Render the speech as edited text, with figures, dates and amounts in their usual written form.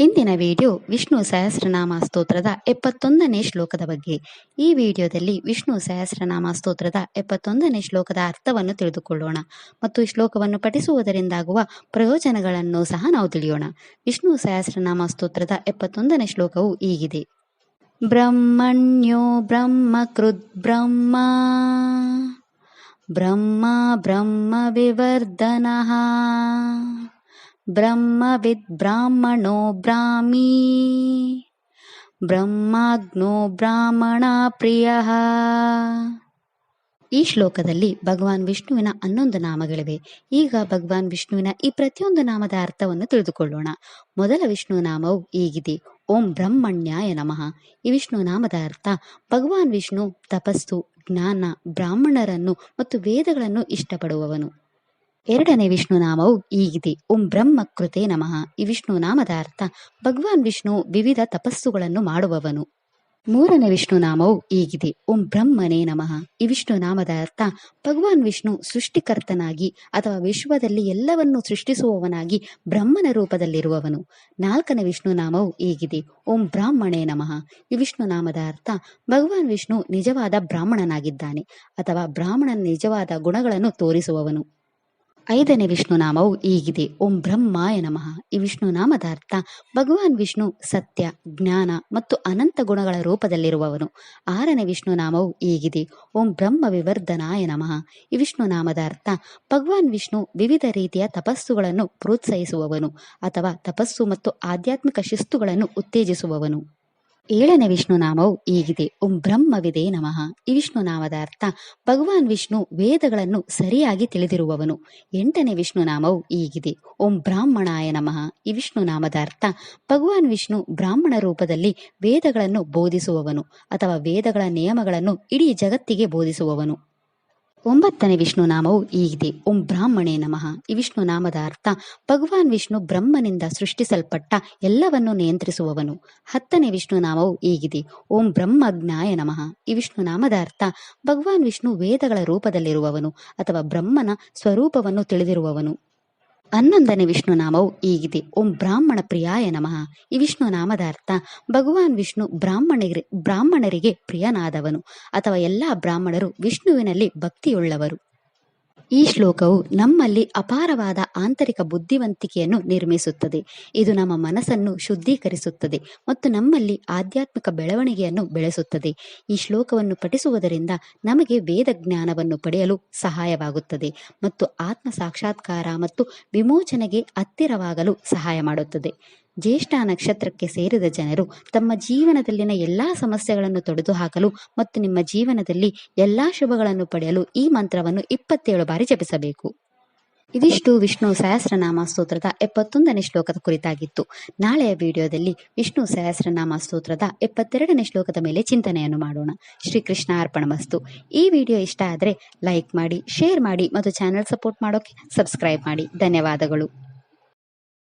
ಇಂದಿನ ವಿಡಿಯೋ ವಿಷ್ಣು ಸಹಸ್ರನಾಮ ಸ್ತೋತ್ರದ 71ನೇ ಶ್ಲೋಕದ ಬಗ್ಗೆ. ಈ ವಿಡಿಯೋದಲ್ಲಿ ವಿಷ್ಣು ಸಹಸ್ರನಾಮ ಸ್ತೋತ್ರದ 71ನೇ ಶ್ಲೋಕದ ಅರ್ಥವನ್ನು ತಿಳಿದುಕೊಳ್ಳೋಣ ಮತ್ತು ಈ ಶ್ಲೋಕವನ್ನು ಪಠಿಸುವುದರಿಂದಾಗುವ ಪ್ರಯೋಜನಗಳನ್ನು ಸಹ ನಾವು ತಿಳಿಯೋಣ. ವಿಷ್ಣು ಸಹಸ್ರನಾಮ ಸ್ತೋತ್ರದ 71ನೇ ಶ್ಲೋಕವು ಹೀಗಿದೆ. ಬ್ರಹ್ಮಣ್ಯೋ ಬ್ರಹ್ಮಕೃದ್ ಬ್ರಹ್ಮ ಬ್ರಹ್ಮ ಬ್ರಹ್ಮ ವಿವರ್ಧನಃ ಬ್ರಹ್ಮವಿದ್ ಬ್ರಾಹ್ಮಣೋ ಬ್ರಾಹ್ಮೀ ಬ್ರಹ್ಮಾಗ್ನೋ ಬ್ರಾಹ್ಮಣ ಪ್ರಿಯಃ. ಈ ಶ್ಲೋಕದಲ್ಲಿ ಭಗವಾನ್ ವಿಷ್ಣುವಿನ 11 ನಾಮಗಳಿವೆ. ಈಗ ಭಗವಾನ್ ವಿಷ್ಣುವಿನ ಈ ಪ್ರತಿಯೊಂದು ನಾಮದ ಅರ್ಥವನ್ನು ತಿಳಿದುಕೊಳ್ಳೋಣ. ಮೊದಲ ವಿಷ್ಣು ನಾಮವು ಹೀಗಿದೆ. ಓಂ ಬ್ರಹ್ಮಣ್ಯಾಯ ನಮಃ. ಈ ವಿಷ್ಣು ನಾಮದ ಅರ್ಥ ಭಗವಾನ್ ವಿಷ್ಣು ತಪಸ್ಸು, ಜ್ಞಾನ, ಬ್ರಾಹ್ಮಣರನ್ನು ಮತ್ತು ವೇದಗಳನ್ನು ಇಷ್ಟಪಡುವವನು. ಎರಡನೇ ವಿಷ್ಣು ನಾಮವು ಹೀಗಿದೆ. ಓಂ ಬ್ರಹ್ಮ ಕೃತೆ ನಮಃ. ಈ ವಿಷ್ಣು ನಾಮದ ಅರ್ಥ ಭಗವಾನ್ ವಿಷ್ಣು ವಿವಿಧ ತಪಸ್ಸುಗಳನ್ನು ಮಾಡುವವನು. ಮೂರನೇ ವಿಷ್ಣು ನಾಮವು ಹೀಗಿದೆ. ಓಂ ಬ್ರಹ್ಮನೇ ನಮಃ. ಈ ವಿಷ್ಣು ನಾಮದ ಅರ್ಥ ಭಗವಾನ್ ವಿಷ್ಣು ಸೃಷ್ಟಿಕರ್ತನಾಗಿ ಅಥವಾ ವಿಶ್ವದಲ್ಲಿ ಎಲ್ಲವನ್ನೂ ಸೃಷ್ಟಿಸುವವನಾಗಿ ಬ್ರಹ್ಮನ ರೂಪದಲ್ಲಿರುವವನು. ನಾಲ್ಕನೇ ವಿಷ್ಣು ನಾಮವು ಹೀಗಿದೆ. ಓಂ ಬ್ರಾಹ್ಮಣೇ ನಮಃ. ಈ ವಿಷ್ಣು ನಾಮದ ಅರ್ಥ ಭಗವಾನ್ ವಿಷ್ಣು ನಿಜವಾದ ಬ್ರಾಹ್ಮಣನಾಗಿದ್ದಾನೆ ಅಥವಾ ಬ್ರಾಹ್ಮಣನ ನಿಜವಾದ ಗುಣಗಳನ್ನು ತೋರಿಸುವವನು. ಐದನೇ ವಿಷ್ಣು ನಾಮವು ಹೀಗಿದೆ. ಓಂ ಬ್ರಹ್ಮಾಯ ನಮಃ. ಈ ವಿಷ್ಣು ನಾಮದ ಅರ್ಥ ಭಗವಾನ್ ವಿಷ್ಣು ಸತ್ಯ, ಜ್ಞಾನ ಮತ್ತು ಅನಂತ ಗುಣಗಳ ರೂಪದಲ್ಲಿರುವವನು. ಆರನೇ ವಿಷ್ಣು ನಾಮವು ಹೀಗಿದೆ. ಓಂ ಬ್ರಹ್ಮ ವಿವರ್ಧನಾಯ ನಮಃ. ಈ ವಿಷ್ಣು ನಾಮದ ಅರ್ಥ ಭಗವಾನ್ ವಿಷ್ಣು ವಿವಿಧ ರೀತಿಯ ತಪಸ್ಸುಗಳನ್ನು ಪ್ರೋತ್ಸಾಹಿಸುವವನು ಅಥವಾ ತಪಸ್ಸು ಮತ್ತು ಆಧ್ಯಾತ್ಮಿಕ ಶಿಸ್ತುಗಳನ್ನು ಉತ್ತೇಜಿಸುವವನು. ಏಳನೇ ವಿಷ್ಣು ನಾಮವು ಹೀಗಿದೆ. ಓಂ ಬ್ರಹ್ಮವಿದೇ ನಮಃ. ಈ ವಿಷ್ಣು ನಾಮದ ಅರ್ಥ ಭಗವಾನ್ ವಿಷ್ಣು ವೇದಗಳನ್ನು ಸರಿಯಾಗಿ ತಿಳಿದಿರುವವನು. ಎಂಟನೇ ವಿಷ್ಣು ನಾಮವು ಹೀಗಿದೆ. ಓಂ ಬ್ರಾಹ್ಮಣಾಯ ನಮಃ. ಈ ವಿಷ್ಣು ನಾಮದ ಅರ್ಥ ಭಗವಾನ್ ವಿಷ್ಣು ಬ್ರಾಹ್ಮಣ ರೂಪದಲ್ಲಿ ವೇದಗಳನ್ನು ಬೋಧಿಸುವವನು ಅಥವಾ ವೇದಗಳ ನಿಯಮಗಳನ್ನು ಇಡೀ ಜಗತ್ತಿಗೆ ಬೋಧಿಸುವವನು. ಒಂಬತ್ತನೇ ವಿಷ್ಣು ನಾಮವು ಹೀಗಿದೆ. ಓಂ ಬ್ರಾಹ್ಮಣೇ ನಮಃ. ಈ ವಿಷ್ಣು ನಾಮದ ಅರ್ಥ ಭಗವಾನ್ ವಿಷ್ಣು ಬ್ರಹ್ಮನಿಂದ ಸೃಷ್ಟಿಸಲ್ಪಟ್ಟ ಎಲ್ಲವನ್ನು ನಿಯಂತ್ರಿಸುವವನು. ಹತ್ತನೇ ವಿಷ್ಣು ನಾಮವು ಹೀಗಿದೆ. ಓಂ ಬ್ರಹ್ಮಜ್ಞಾಯ ನಮಃ. ಈ ವಿಷ್ಣು ನಾಮದ ಅರ್ಥ ಭಗವಾನ್ ವಿಷ್ಣು ವೇದಗಳ ರೂಪದಲ್ಲಿರುವವನು ಅಥವಾ ಬ್ರಹ್ಮನ ಸ್ವರೂಪವನ್ನು ತಿಳಿದಿರುವವನು. 11ನೇ ವಿಷ್ಣು ನಾಮವು ಹೀಗಿದೆ. ಓಂ ಬ್ರಾಹ್ಮಣ ಪ್ರಿಯಾಯ ನಮಃ. ಈ ವಿಷ್ಣು ನಾಮದ ಅರ್ಥ ಭಗವಾನ್ ವಿಷ್ಣು ಬ್ರಾಹ್ಮಣರಿಗೆ ಪ್ರಿಯನಾದವನು ಅಥವಾ ಎಲ್ಲ ಬ್ರಾಹ್ಮಣರು ವಿಷ್ಣುವಿನಲ್ಲಿ ಭಕ್ತಿಯುಳ್ಳವರು. ಈ ಶ್ಲೋಕವು ನಮ್ಮಲ್ಲಿ ಅಪಾರವಾದ ಆಂತರಿಕ ಬುದ್ಧಿವಂತಿಕೆಯನ್ನು ನಿರ್ಮಿಸುತ್ತದೆ. ಇದು ನಮ್ಮ ಮನಸ್ಸನ್ನು ಶುದ್ಧೀಕರಿಸುತ್ತದೆ ಮತ್ತು ನಮ್ಮಲ್ಲಿ ಆಧ್ಯಾತ್ಮಿಕ ಬೆಳವಣಿಗೆಯನ್ನು ಬೆಳೆಸುತ್ತದೆ. ಈ ಶ್ಲೋಕವನ್ನು ಪಠಿಸುವುದರಿಂದ ನಮಗೆ ವೇದ ಜ್ಞಾನವನ್ನು ಪಡೆಯಲು ಸಹಾಯವಾಗುತ್ತದೆ ಮತ್ತು ಆತ್ಮ ಸಾಕ್ಷಾತ್ಕಾರ ಮತ್ತು ವಿಮೋಚನೆಗೆ ಹತ್ತಿರವಾಗಲು ಸಹಾಯ ಮಾಡುತ್ತದೆ. ಜ್ಯೇಷ್ಠ ನಕ್ಷತ್ರಕ್ಕೆ ಸೇರಿದ ಜನರು ತಮ್ಮ ಜೀವನದಲ್ಲಿನ ಎಲ್ಲಾ ಸಮಸ್ಯೆಗಳನ್ನು ತೊಡೆದುಹಾಕಲು ಮತ್ತು ನಿಮ್ಮ ಜೀವನದಲ್ಲಿ ಎಲ್ಲಾ ಶುಭಗಳನ್ನು ಪಡೆಯಲು ಈ ಮಂತ್ರವನ್ನು 27 ಬಾರಿ ಜಪಿಸಬೇಕು. ಇದಿಷ್ಟು ವಿಷ್ಣು ಸಹಸ್ರನಾಮ ಸ್ತೋತ್ರದ 71ನೇ ಶ್ಲೋಕದ ಕುರಿತಾಗಿತ್ತು. ನಾಳೆಯ ವಿಡಿಯೋದಲ್ಲಿ ವಿಷ್ಣು ಸಹಸ್ರನಾಮ ಸ್ತೋತ್ರದ 72ನೇ ಶ್ಲೋಕದ ಮೇಲೆ ಚಿಂತನೆಯನ್ನು ಮಾಡೋಣ. ಶ್ರೀಕೃಷ್ಣ ಅರ್ಪಣಮಸ್ತು. ಈ ವಿಡಿಯೋ ಇಷ್ಟ ಆದರೆ ಲೈಕ್ ಮಾಡಿ, ಶೇರ್ ಮಾಡಿ ಮತ್ತು ಚಾನೆಲ್ ಸಪೋರ್ಟ್ ಮಾಡೋಕೆ ಸಬ್ಸ್ಕ್ರೈಬ್ ಮಾಡಿ. ಧನ್ಯವಾದಗಳು.